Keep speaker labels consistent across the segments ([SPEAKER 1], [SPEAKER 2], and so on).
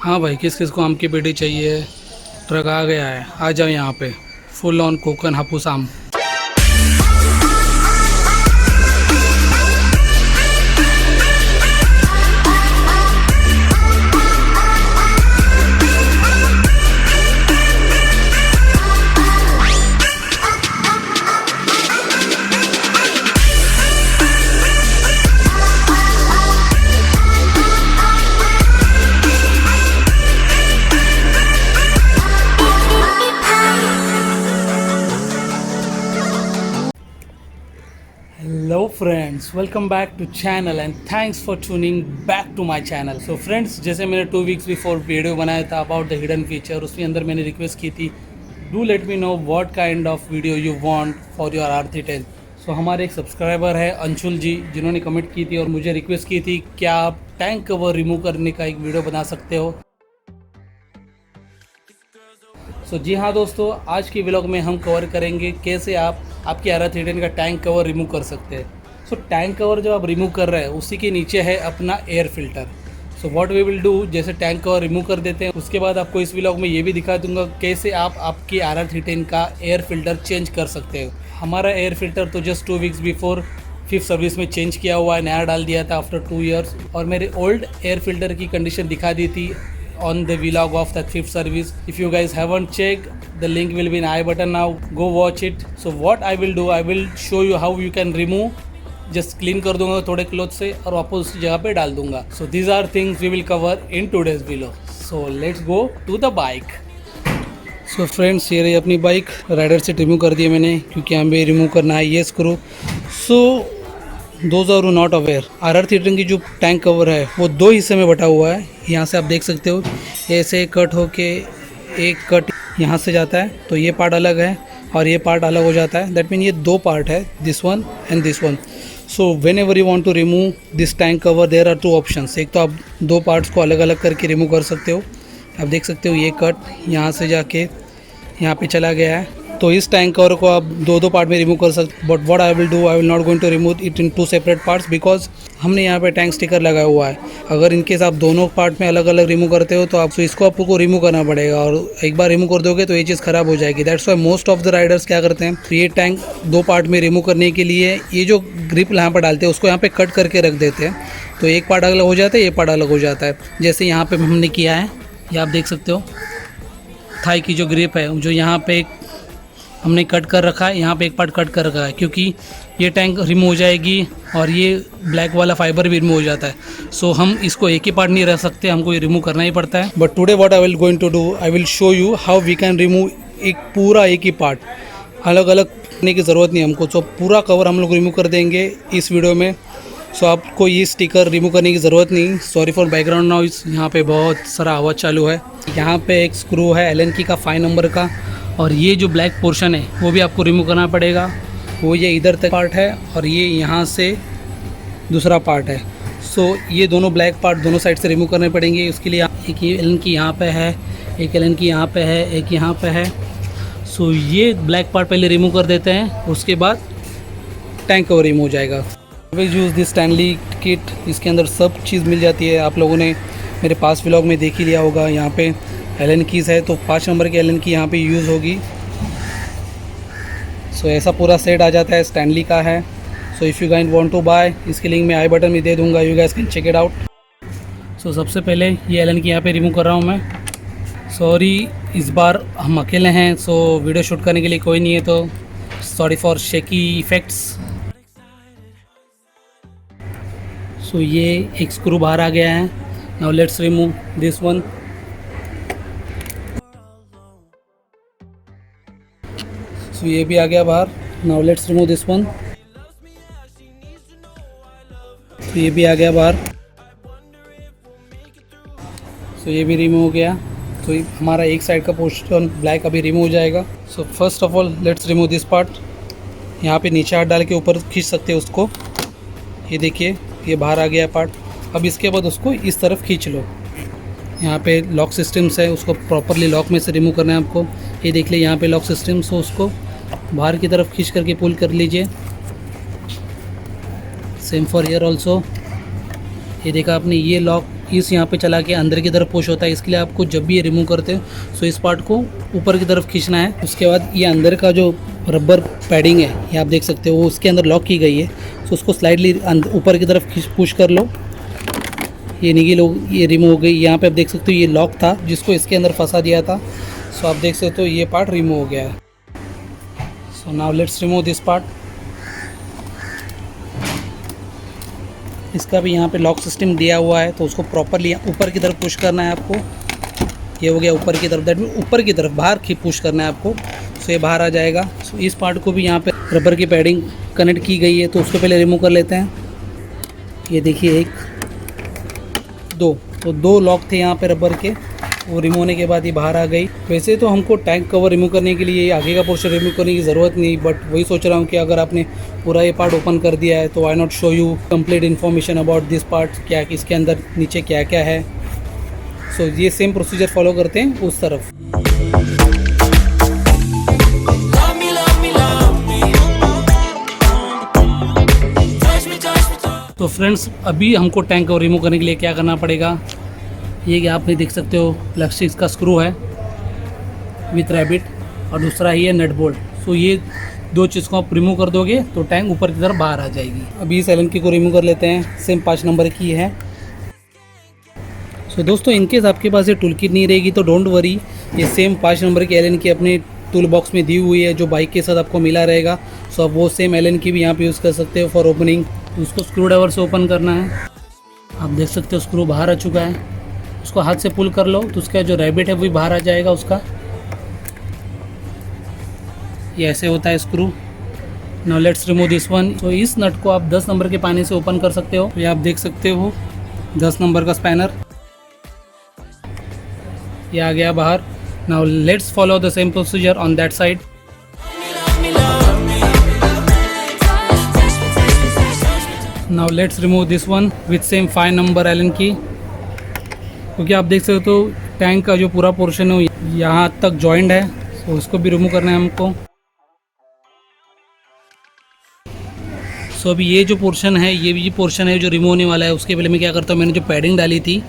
[SPEAKER 1] हाँ भाई, किस किस को आम की पेटी चाहिए? ट्रक आ गया है, आ जाओ यहाँ पे। फुल ऑन कोकन हापुस आम। Hello friends, welcome back to channel and thanks for tuning back to my channel. So friends, जैसे मैंने 2 वीक्स बिफोर वीडियो बनाया था अबाउट द हिडन फीचर, उसके अंदर मैंने रिक्वेस्ट की थी do let me know what kind of video you want for your R310। सो हमारे एक सब्सक्राइबर है अंशुल जी, जिन्होंने कमेंट की थी और मुझे रिक्वेस्ट की थी क्या आप टैंक कवर रिमूव करने का एक वीडियो बना सकते हो। सो जी हाँ दोस्तों, आज की व्लॉग में हम कवर करेंगे कैसे आप आपके R310 का टैंक कवर रिमूव कर सकते हैं। सो टैंक कवर जो आप रिमूव कर रहे हैं उसी के नीचे है अपना air filter. So what we will do, जैसे टैंक कवर रिमूव कर देते हैं उसके बाद आपको इस व्लॉग में ये भी दिखा दूंगा कैसे आप आपकी R310 का एयर फिल्टर चेंज कर सकते हो। हमारा एयर फिल्टर तो just 2 weeks before 5th service में चेंज किया हुआ है, नया डाल दिया था आफ्टर 2 ईयर्स। और मेरे ओल्ड एयर फिल्टर की कंडीशन दिखा दी थी on the vlog of that 5th service. If you guys haven't checked, the link will be in I button now. Go watch it. So what I will do, I will show you how you can remove. Just clean कर दूंगा थोड़े cloth से और वापस उसी जगह पे डाल दूंगा. So these are things we will cover in today's vlog. So let's go to the bike. So friends, ये रही अपनी बाइक। राइडर से रिमूव कर दिया मैंने क्योंकि हमें रिमूव करना है ये screw. So those are not aware, R310 की जो टैंक कवर है वो 2 हिस्से में बटा हुआ है। यहाँ से आप देख सकते हो ऐसे कट होके एक कट यहाँ से जाता है, तो ये पार्ट अलग है और ये पार्ट अलग हो जाता है। दैट मीन ये 2 पार्ट है, this one and this one. So whenever you want to remove this tank cover there are 2 options. एक तो आप 2 पार्ट्स को अलग अलग करके रिमूव कर सकते हो। आप देख सकते हो ये कट यहाँ से जाके यहाँ पे चला गया है, तो इस टैंक कवर को आप 2 पार्ट में रिमूव कर सकते। But what I will do, I will not going to remove it in 2 separate parts because हमने यहाँ पे टैंक स्टिकर लगाया हुआ है। अगर इनकेस आप दोनों पार्ट में अलग अलग रिमूव करते हो तो आपको इसको आपको रिमूव करना पड़ेगा और एक बार रिमूव कर दोगे तो ये चीज़ ख़राब हो जाएगी। That's why most of the Riders क्या करते हैं, तो ये टैंक 2 पार्ट में रिमूव करने के लिए ये जो ग्रिप यहाँ पर डालते हैं उसको यहाँ पर कट करके रख देते हैं, तो एक पार्ट अलग हो जाता है, ये पार्ट अलग हो जाता है। जैसे यहाँ पर हमने किया है, ये आप देख सकते हो थाई की जो ग्रिप है जो यहाँ पे हमने कट कर रखा है, यहाँ पे एक पार्ट कट कर रखा है क्योंकि ये टैंक रिमूव हो जाएगी और ये ब्लैक वाला फाइबर भी रिमूव हो जाता है। सो हम इसको एक ही पार्ट नहीं रख सकते, हमको ये रिमूव करना ही पड़ता है। But today what I will going to do, I will show you how we can remove एक पूरा एक ही पार्ट। अलग अलग करने की ज़रूरत नहीं हमको, तो पूरा कवर हम लोग रिमूव कर देंगे इस वीडियो में। सो आपको ये स्टिकर रिमूव करने की ज़रूरत नहीं। सॉरी फॉर बैकग्राउंड नॉइज़, यहाँ पे बहुत सारा आवाज़ चालू है। यहाँ पे एक स्क्रू है एलन की का 5 नंबर का, और ये जो ब्लैक पोर्शन है वो भी आपको रिमूव करना पड़ेगा। वो ये इधर तक पार्ट है और ये यहाँ से दूसरा पार्ट है। सो ये दोनों ब्लैक पार्ट दोनों साइड से रिमूव करने पड़ेंगे। उसके लिए एक एलन की यहाँ पे है, एक एलन की यहाँ पे है, एक यहाँ पे है। सो ये ब्लैक पार्ट पहले रिमूव कर देते हैं, उसके बाद टैंक कवर रिमूव हो जाएगा। यूज़ दिस स्टैनली किट, इसके अंदर सब चीज़ मिल जाती है। आप लोगों ने मेरे पास व्लॉग में देख ही लिया होगा। यहाँ पे एलन कीज़ है तो 5 नंबर की एलन की यहाँ पे यूज़ होगी। सो ऐसा पूरा सेट आ जाता है, स्टैनली का है। So if you guys want to buy, इसकी लिंक मैं आई बटन में दे दूँगा, you guys can check it out. So सबसे पहले ये एलन की यहाँ पे रिमूव कर रहा हूँ मैं। सॉरी, इस बार हम अकेले हैं, सो वीडियो शूट करने के लिए कोई नहीं है, तो sorry for shaky effects. So ये एक स्क्रू बाहर आ गया है। Now let's remove this one. So ये भी आ गया बाहर। Now let's remove this one. तो ये भी आ गया बाहर। सो ये भी रिमूव हो गया। तो हमारा एक साइड का पोर्शन ब्लैक अभी रिमूव हो जाएगा। So first of all let's remove this part. यहाँ पे नीचे हाथ डाल के ऊपर खींच सकते हैं उसको। ये देखिए ये बाहर आ गया पार्ट। अब इसके बाद उसको इस तरफ खींच लो। यहाँ पे लॉक सिस्टम्स है, उसको प्रॉपरली लॉक में से रिमूव करना है आपको। ये देख लिए यहाँ पे लॉक सिस्टम्स हो, उसको बाहर की तरफ खींच करके पुल कर लीजिए। Same for year also. ये देखा आपने, ये लॉक इस यहाँ पे चला के अंदर की तरफ पुश होता है। इसके लिए आपको जब भी ये रिमूव करते हो सो इस पार्ट को ऊपर की तरफ खींचना है। उसके बाद ये अंदर का जो रबर पैडिंग है ये आप देख सकते हो, वो उसके अंदर लॉक की गई है। सो उसको स्लाइडली ऊपर की तरफ पुश कर लो। ये निगल ये रिमूव हो गई। यहाँ पे आप देख सकते हो ये लॉक था जिसको इसके अंदर फंसा दिया था। सो आप देख सकते हो ये पार्ट रिमूव हो गया है। So now let's remove this part. इसका भी यहाँ पे लॉक सिस्टम दिया हुआ है, तो उसको प्रॉपरली ऊपर की तरफ पुश करना है आपको। ये हो गया ऊपर की तरफ, दैट मीन ऊपर की तरफ बाहर की पुश करना है आपको। सो ये बाहर आ जाएगा। सो इस पार्ट को भी यहाँ पे रबर की पैडिंग कनेक्ट की गई है, तो उसको पहले रिमूव कर लेते हैं। ये देखिए, एक दो लॉक थे यहाँ पे रबर के, वो रिमूव होने के बाद ये बाहर आ गई। वैसे तो हमको टैंक कवर रिमूव करने के लिए आगे का पोर्शन रिमूव करने की ज़रूरत नहीं, बट वही सोच रहा हूँ कि अगर आपने पूरा ये पार्ट ओपन कर दिया है तो I not show you complete information about this part, क्या इसके अंदर नीचे क्या क्या है। सो ये सेम प्रोसीजर फॉलो करते हैं उस तरफ। तो फ्रेंड्स, अभी हमको टैंक कवर रिमूव करने के लिए क्या करना पड़ेगा, ये कि आप देख सकते हो प्लास्टिक का स्क्रू है विथ रैबिट, और दूसरा ही है नट बोल्ट। सो ये दो चीज़ को आप रिमूव कर दोगे तो टैंक ऊपर की तरफ बाहर आ जाएगी। अभी इस एलन की को रिमूव कर लेते हैं। सेम 5 नंबर की है। सो दोस्तों, इनकेस आपके पास ये टूल किट नहीं रहेगी तो डोंट वरी, ये सेम 5 नंबर की एलन की अपने टूल बॉक्स में दी हुई है जो बाइक के साथ आपको मिला रहेगा। सो आप वो सेम एलन की भी यहाँ पे यूज़ कर सकते हो फॉर ओपनिंग। उसको स्क्रू ड्राइवर से ओपन करना है। आप देख सकते हो स्क्रू बाहर आ चुका है। उसको हाथ से पुल कर लो तो उसका जो रैबिट है वो भी बाहर आ जाएगा उसका। ये ऐसे होता है screw. Now let's remove this one. तो इस नट को आप 10 नंबर के पानी से ओपन कर सकते हो। ये आप देख सकते हो 10 नंबर का स्पैनर, ये आ गया बाहर। Now let's follow the same procedure on that side. Now let's remove this one with same 5 number Allen key, क्योंकि आप देख सकते हो टैंक का जो पूरा पोर्शन है यहाँ तक जॉइंट है, तो उसको भी रिमूव करना है हमको। सो अभी ये जो पोर्शन है, ये भी पोर्शन है जो रिमूव होने वाला है। उसके पहले मैं क्या करता हूँ, मैंने जो पैडिंग डाली थी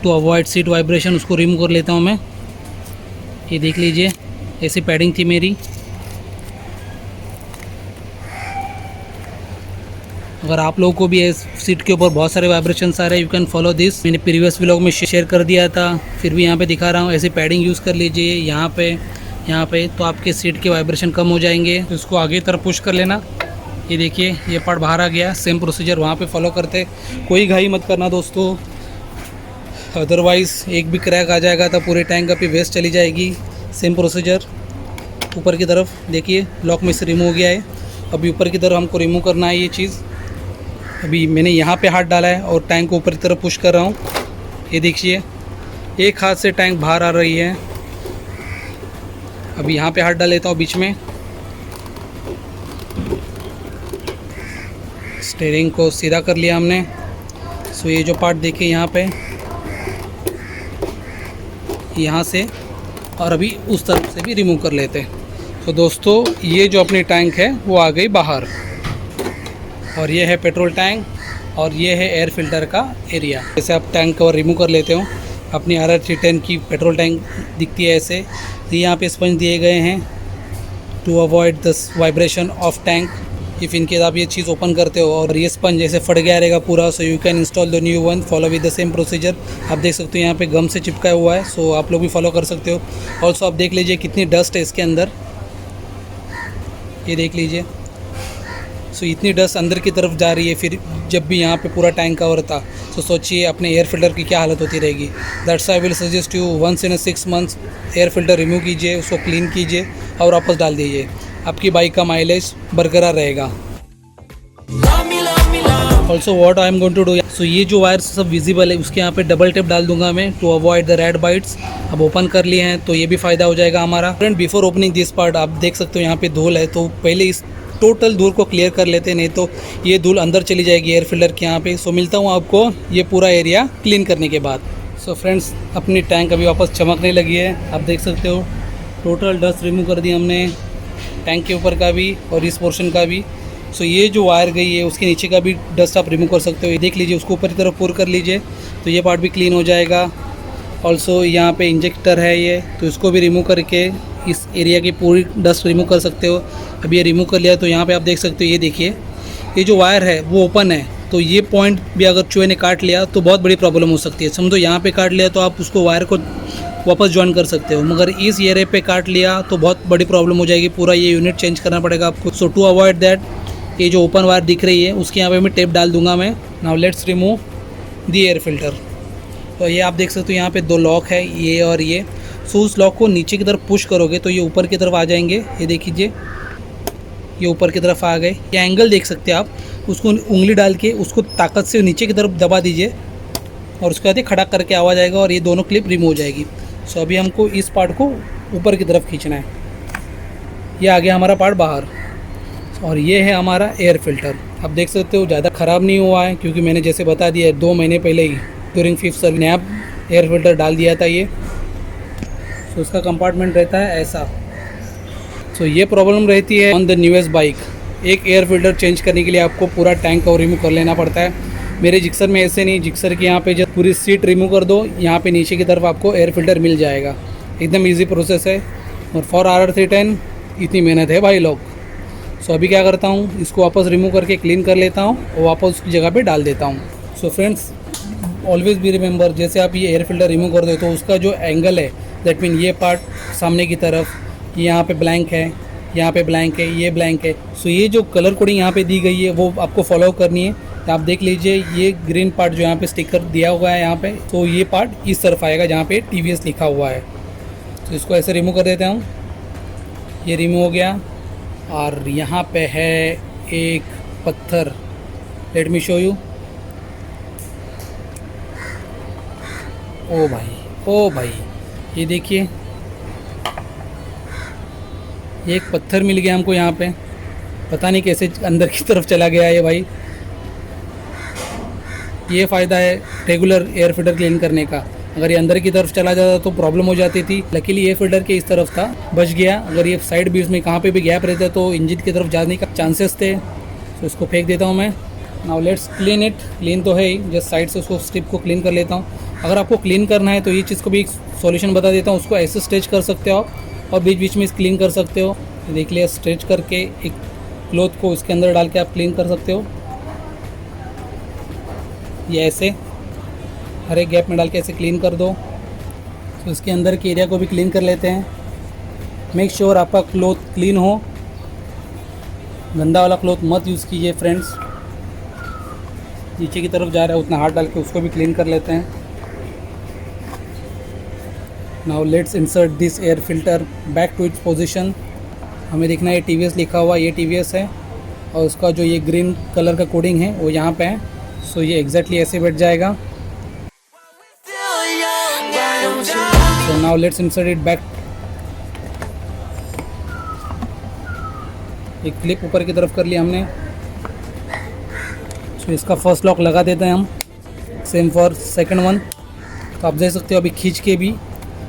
[SPEAKER 1] टू अवॉइड सीट वाइब्रेशन, उसको रिमूव कर लेता हूँ मैं। ये देख लीजिए, ऐसी पैडिंग थी मेरी। अगर आप लोगों को भी इस सीट के ऊपर बहुत सारे वाइब्रेशंस आ रहे हैं, यू कैन फॉलो दिस। मैंने प्रीवियस व्लॉग में शेयर कर दिया था, फिर भी यहाँ पे दिखा रहा हूँ। ऐसे पैडिंग यूज़ कर लीजिए यहाँ पे, तो आपके सीट के वाइब्रेशन कम हो जाएंगे। तो इसको आगे तरफ पुश कर लेना। ये देखिए, ये पार्ट बाहर आ गया। सेम प्रोसीजर वहाँ पे फॉलो करते। कोई घाई मत करना दोस्तों, अदरवाइज़ एक भी क्रैक आ जाएगा तो पूरे टैंक का भी वेस्ट चली जाएगी। सेम प्रोसीजर ऊपर की तरफ, देखिए लॉक में से रिमूव हो गया है। अभी ऊपर की तरफ हमको रिमूव करना है ये चीज़। अभी मैंने यहाँ पे हाथ डाला है और टैंक को ऊपर की तरफ पुश कर रहा हूँ। ये देखिए, एक हाथ से टैंक बाहर आ रही है। अभी यहाँ पे हाथ डाल लेता हूँ बीच में। स्टीयरिंग को सीधा कर लिया हमने। सो ये जो पार्ट देखिए यहाँ से, और अभी उस तरफ से भी रिमूव कर लेते हैं। तो दोस्तों, ये जो अपनी टैंक है वो आ गई बाहर, और ये है पेट्रोल टैंक, और ये है एयर फिल्टर का एरिया। जैसे आप टैंक कवर रिमूव कर लेते हो, अपनी RR310 की पेट्रोल टैंक दिखती है ऐसे। तो यहाँ पे स्पंज दिए गए हैं to avoid the vibration of tank. If in case आप ये चीज़ ओपन करते हो और ये स्पंज जैसे फट गया रहेगा पूरा, so you can install the new one, follow with the same procedure. आप देख सकते हो यहाँ पे गम से चिपकाया हुआ है, सो आप लोग भी फॉलो कर सकते हो। ऑल्सो आप देख लीजिए कितनी डस्ट है इसके अंदर, ये देख लीजिए। सो इतनी डस्ट अंदर की तरफ जा रही है। फिर जब भी यहाँ पे पूरा टैंक कवर था, तो सोचिए अपने एयर फिल्टर की क्या हालत होती रहेगी। That's I will suggest you once in 6 months air filter remove कीजिए, उसको क्लीन कीजिए और वापस डाल दीजिए। आपकी बाइक का माइलेज बरकरार रहेगा। Also what I am going to do, so ये जो वायर सब विजिबल है उसके यहाँ पे डबल टेप डाल दूंगा मैं to avoid the rat bites. अब ओपन कर लिए हैं तो ये भी फ़ायदा हो जाएगा हमारा। Friend, before opening this part आप देख सकते हो यहाँ पे धूल है, तो पहले इस टोटल धूल को क्लियर कर लेते हैं, नहीं तो ये धूल अंदर चली जाएगी एयर फिल्टर के यहाँ पे। सो मिलता हूँ आपको ये पूरा एरिया क्लीन करने के बाद। सो फ्रेंड्स, अपनी टैंक अभी वापस चमकने लगी है। आप देख सकते हो टोटल डस्ट रिमूव कर दी हमने, टैंक के ऊपर का भी और इस पोर्शन का भी। सो ये जो वायर गई है उसके नीचे का भी डस्ट आप रिमूव कर सकते हो। ये देख लीजिए, उसको ऊपर की तरफ पुर कर लीजिए तो ये पार्ट भी क्लीन हो जाएगा। ऑल्सो यहाँ पे इंजेक्टर है ये, तो इसको भी रिमूव करके इस एरिया की पूरी डस्ट रिमूव कर सकते हो। अभी ये रिमूव कर लिया तो यहाँ पे आप देख सकते हो, ये देखिए ये जो वायर है वो ओपन है, तो ये पॉइंट भी अगर चूहे ने काट लिया तो बहुत बड़ी प्रॉब्लम हो सकती है। समझो यहाँ पे काट लिया तो आप उसको वायर को वापस ज्वाइन कर सकते हो, मगर इस एरिया पे काट लिया तो बहुत बड़ी प्रॉब्लम हो जाएगी, पूरा ये यूनिट चेंज करना पड़ेगा आपको। सो टू अवॉइड दैट, ये जो ओपन वायर दिख रही है उसके यहाँ पे मैं टेप डाल दूंगा मैं। Now let's remove the air filter. तो ये आप देख सकते हो यहाँ पे 2 लॉक है, ये और ये। सो उस लॉक को नीचे की तरफ पुश करोगे तो ये ऊपर की तरफ आ जाएंगे। ये देखिए ये ऊपर की तरफ आ गए। ये एंगल देख सकते हैं आप, उसको उंगली डाल के उसको ताकत से नीचे की तरफ दबा दीजिए और उसके बाद ये खड़ा करके आवाज़ आएगा और ये दोनों क्लिप रिमूव हो जाएगी। सो अभी हमको इस पार्ट को ऊपर की तरफ खींचना है। ये आ गया हमारा पार्ट बाहर और ये है हमारा एयर फिल्टर। आप देख सकते हो ज़्यादा ख़राब नहीं हुआ है, क्योंकि मैंने जैसे बता दिया है 2 महीने पहले ही ड्यूरिंग 5th सर्विस नया एयर फिल्टर डाल दिया था ये। तो उसका कंपार्टमेंट रहता है ऐसा। सो ये प्रॉब्लम रहती है ऑन द न्यूएस्ट बाइक। एक एयर फिल्टर चेंज करने के लिए आपको पूरा टैंक कवर रिमूव कर लेना पड़ता है। मेरे जिक्सर में ऐसे नहीं, जिक्सर के यहाँ पे जब पूरी सीट रिमूव कर दो, यहाँ पे नीचे की तरफ आपको एयर फिल्टर मिल जाएगा। एकदम इजी प्रोसेस है और फॉर RR310 इतनी मेहनत है भाई लोग। सो अभी क्या करता हूँ, इसको वापस रिमूव करके क्लीन कर लेता हूँ और वापस उसकी जगह पे डाल देता हूँ। So friends always be remember, जैसे आप ये एयर फिल्टर रिमूव कर दो तो उसका जो एंगल है, दैट मीन ये पार्ट सामने की तरफ, यहाँ पे ब्लैंक है, यहाँ पे ब्लैंक है, ये ब्लैंक है। सो ये जो कलर कोडिंग यहाँ पे दी गई है वो आपको फॉलो करनी है। तो आप देख लीजिए ये ग्रीन पार्ट जो यहाँ पे स्टिकर दिया हुआ है यहाँ पे, तो ये पार्ट इस तरफ आएगा जहाँ पे TVS लिखा हुआ है। तो इसको ऐसे रिमूव कर देता हूँ। ये रिमूव हो गया और यहाँ पे है एक पत्थर, लेट मी शो यू। ओ भाई ये देखिए, ये एक पत्थर मिल गया हमको यहाँ पे, पता नहीं कैसे अंदर की तरफ चला गया है भाई। ये फ़ायदा है रेगुलर एयर फिल्टर क्लीन करने का। अगर ये अंदर की तरफ चला जाता तो प्रॉब्लम हो जाती थी। लकीली ये फिल्टर के इस तरफ था, बच गया। अगर ये साइड बीच में कहाँ पे भी गैप रहता तो इंजन की तरफ जाने का चांसेस थे। तो इसको फेंक देता हूँ मैं। Now let's clean it. Clean तो है ही, जस्ट साइड से उसको स्ट्रिप को क्लीन कर लेता हूँ। अगर आपको क्लीन करना है तो ये चीज़ को भी एक सॉल्यूशन बता देता हूँ। उसको ऐसे स्ट्रेच कर सकते हो आप और बीच बीच में क्लीन कर सकते हो। देख लिया, स्ट्रेच करके एक क्लॉथ को इसके अंदर डाल के आप क्लीन कर सकते हो। ये ऐसे हर एक गैप में डाल के ऐसे क्लीन कर दो। तो इसके अंदर के एरिया को भी क्लीन कर लेते हैं। मेक श्योर आपका क्लॉथ क्लीन हो, गंदा वाला क्लॉथ मत यूज़ कीजिए फ्रेंड्स। नीचे की तरफ जा रहा है उतना हाथ डाल के उसको भी क्लीन कर लेते हैं। Now let's insert this air filter back to its position. हमें देखना है TVS लिखा हुआ, ये TVS है और उसका जो ये ग्रीन कलर का कोडिंग है वो यहाँ पे है। सो ये एग्जैक्टली ऐसे बैठ जाएगा। So now let's insert it back. एक क्लिप ऊपर की तरफ कर लिया हमने। सो इसका फर्स्ट लॉक लगा देते हैं हम, सेम फॉर सेकंड वन। तो आप देख सकते हो अभी खींच के भी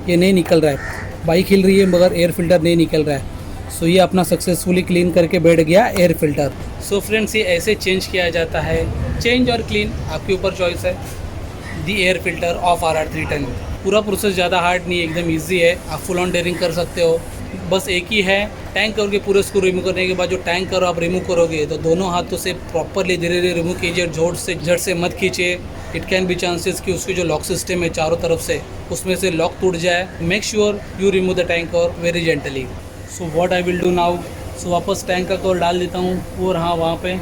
[SPEAKER 1] ये नहीं निकल रहा है, बाइक हिल रही है मगर एयर फिल्टर नहीं निकल रहा है। सो ये अपना सक्सेसफुली क्लीन करके बैठ गया एयर फिल्टर। सो फ्रेंड्स ये ऐसे चेंज किया जाता है, चेंज और क्लीन आपके ऊपर चॉइस है। दी एयर फिल्टर ऑफ RR310 पूरा प्रोसेस ज़्यादा हार्ड नहीं है, एकदम इजी है। आप फुल ऑन डेयरिंग कर सकते हो। बस एक ही है, टैंक कवर के पूरे स्क्रू रिमूव करने के बाद जो टैंक कवर आप रिमूव करोगे तो दोनों हाथों से प्रॉपरली धीरे धीरे रिमूव कीजिए, झट से मत खींचिए। इट कैन बी चांसेस कि उसकी जो लॉक सिस्टम है चारों तरफ से उसमें से लॉक टूट जाए। Make sure you remove the tank cover very gently. So what I will do now, so वापस टैंक का कवर डाल देता हूँ और हाँ वहाँ पे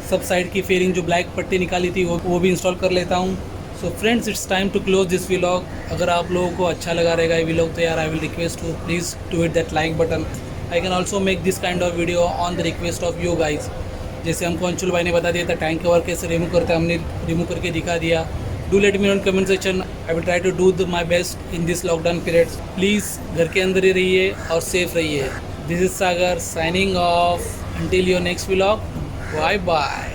[SPEAKER 1] सब साइड की फेयरिंग जो ब्लैक पट्टी निकाली थी वो भी इंस्टॉल कर लेता हूँ। So friends it's time to close this vlog. अगर आप लोगों को अच्छा लगा रहेगा ये व्लॉग तो यार I will request to please do it that like button. I can also make this kind of video on the request of you guys. जैसे हमको अंशुल भाई ने बता दिया था टैंक कवर कैसे रिमूव करते हैं, हमने रिमूव करके दिखा दिया। Do let me on comment section, I will try to do my best in this lockdown periods. Please घर के अंदर ही रहिए और सेफ रहिए। This is Sagar signing off, until your next vlog, bye bye।